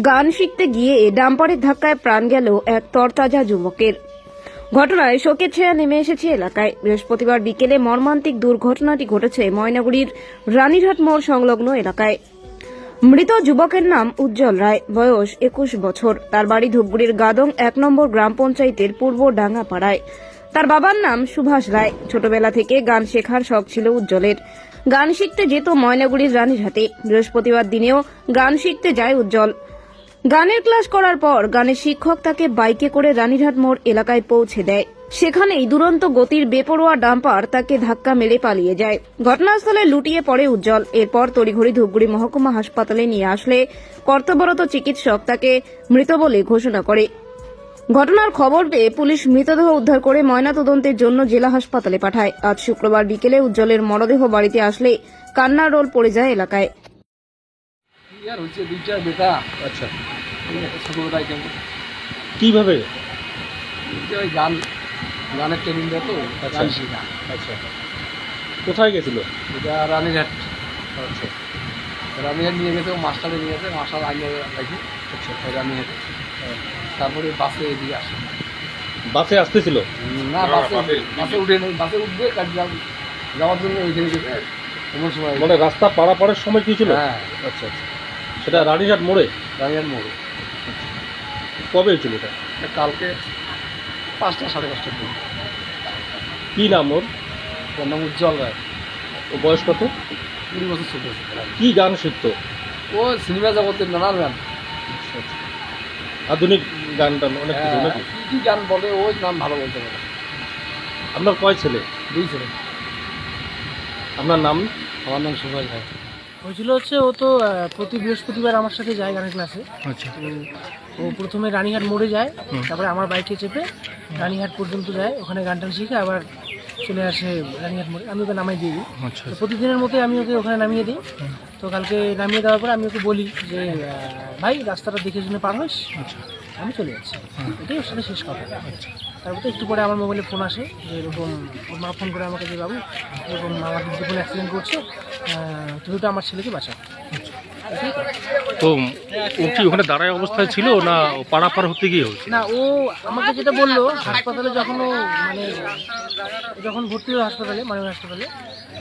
গান শিখতে গিয়ে ডাম্পারের ধাক্কায় প্রাণ গেল এক তরতাজা যুবকের। ঘটনায় শোকের ছায়া নেমে এসেছে এলাকায়। বৃহস্পতিবার বিকেলে মর্মান্তিক দুর্ঘটনাটি ঘটেছে ময়নাগুড়ির রানীরহাট মোড় সংলগ্ন এলাকায়। মৃত যুবকের নাম উজ্জ্বল রায়, বয়স 21 বছর। তার বাড়ি ধূপগুড়ির গাদং 1 নম্বর গ্রাম পঞ্চায়েতের পূর্ব ডাঙ্গাপাড়ায়। তার বাবার নাম সুভাষ রায়। ছোটবেলা থেকে গান শেখার শখ ছিল উজ্জ্বলের। গান শিখতে যেত ময়নাগুড়ির রানীরহাটে। বৃহস্পতিবার দিনেও গান শিখতে যায় উজ্জ্বল। গানের ক্লাস করার পর গানের শিক্ষক তাকে বাইকে করে রানীরহাট মোড় এলাকায় পৌঁছে দেয়। সেখানেই দুরন্ত গতির বেপরোয়া ডাম্পার তাকে ধাক্কা মেরে পালিয়ে যায়। ঘটনাস্থলে লুটিয়ে পড়ে উজ্জ্বল। এরপর তড়িঘড়ি ধূপগুড়ি মহকুমা হাসপাতালে নিয়ে আসলে কর্তব্যরত চিকিৎসক তাকে মৃত বলে ঘোষণা করে। ঘটনার খবর পেয়ে পুলিশ মৃতদেহ উদ্ধার করে ময়নাতদন্তের জন্য জেলা হাসপাতালে পাঠায়। আজ শুক্রবার বিকেলে উজ্জ্বলের মরদেহ বাড়িতে আসলে কান্নার রোল পড়ে যায় এলাকায়। ইয়ার হচ্ছে দুইটা বেটা। আচ্ছা, ছোটবেলায় কেমন কিভাবে? ওই গানের ট্রেনিং দেয় তো, গান শেখা। আচ্ছা, কোথায় গেছিল? এটা রানীরহাট। আচ্ছা রানীরহাট নিয়ে গেছে, ও মাস্টারে নিয়ে গেছে, মাস্টার আগে রাখি। আচ্ছা, রানীরহাট তারপরে বাসে এদিকে আসে। বাসে আসতেছিল? না, বাসে উঠে নেই, বাসে উঠবে যাওয়ার জন্য ওইখানে গেছে এমন সময়। মানে রাস্তা পারাপারের সময় কি ছিল? হ্যাঁ, আচ্ছা আচ্ছা, সেটা রানীরহাট মোড়ে? রানীরহাট মোড়ে। কবে হয়েছিল এটা? কালকে 5টা 5:30টার দিন। কি নাম ওর? ওর নাম উজ্জ্বল রায়। ও বয়স কত? 20 বছর ছোট। কি গান শিখতো? ও সিনেমা জগতের নানান গান, আচ্ছা আচ্ছা, আধুনিক গান টান অনেক কিছু নাকি? কি গান বলে, ওই নাম ভালো বলতে পারে। আপনার কয় ছেলে? 2 ছেলে। আপনার নাম? আমার নাম সুভাষ ভাই। হয়েছিল হচ্ছে, ও তো প্রতি বৃহস্পতিবার আমার সাথে যায় গানের ক্লাসে। আচ্ছা, ও প্রথমে রানীহাট মোড়ে যায়, তারপরে আমার বাইকে চেপে রানীহাট পর্যন্ত যায়, ওখানে গান টান শিখে আবার চলে আসে রানীহাট মোড়ে। আমি ওকে নামাই দিয়ে দিই। আচ্ছা তো প্রতিদিনের মতোই আমি ওকে ওখানে নামিয়ে দিই। তো কালকে নামিয়ে দেওয়ার পরে আমি ওকে বলি যে ভাই রাস্তাটা দেখে শুনে পার হইস, আচ্ছা আমি চলে যাচ্ছি। এটাই ওর সাথে শেষ কথা। তারপর তো একটু পরে আমার মোবাইলে ফোন আসে যে এরকম, ওর মা ফোন করে আমাকে যে বাবু এরকম আমার দিদি ফোন অ্যাক্সিডেন্ট করছে, তুমি তো আমার ছেলেকে বাঁচাও। এটাই কথা। তো ও কি ওখানে দাঁড়ায় অবস্থায় ছিল না পারাপার হতে গিয়ে হয়েছে? না, ও আমাকে যেটা বললো, হাসপাতালে যখন ও যখন ভর্তি হলো হাসপাতালে, মাননীয় হাসপাতালে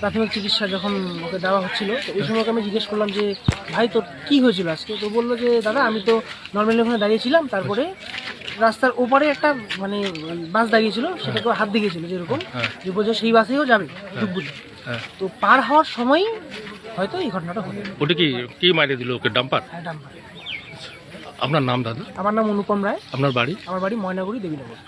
প্রাথমিক চিকিৎসা যখন ওকে দেওয়া হচ্ছিল, তো ওই সময় ওকে আমি জিজ্ঞেস করলাম যে ভাই তোর কী হয়েছিল আজকে? তো বললো যে দাদা আমি তো নর্মালি ওখানে দাঁড়িয়েছিলাম, তারপরে রাস্তার ওপারে একটা মানে বাস দাঁড়িয়েছিল, সেটাকে হাত দিয়েছিল যেরকম যে বলছে সেই বাসেও যাবে ধূপগুড়ি। তো পার হওয়ার সময়ই হয়তো এই ঘটনাটা হলো। ওটা কি মাইরে দিল ওকে? ডাম্পার? হ্যাঁ, ডাম্পার। আপনার নাম দাদা? আমার নাম অনুপম রায়। আপনার বাড়ি? আমার বাড়ি ময়নাগুড়ি, দেবীনগর।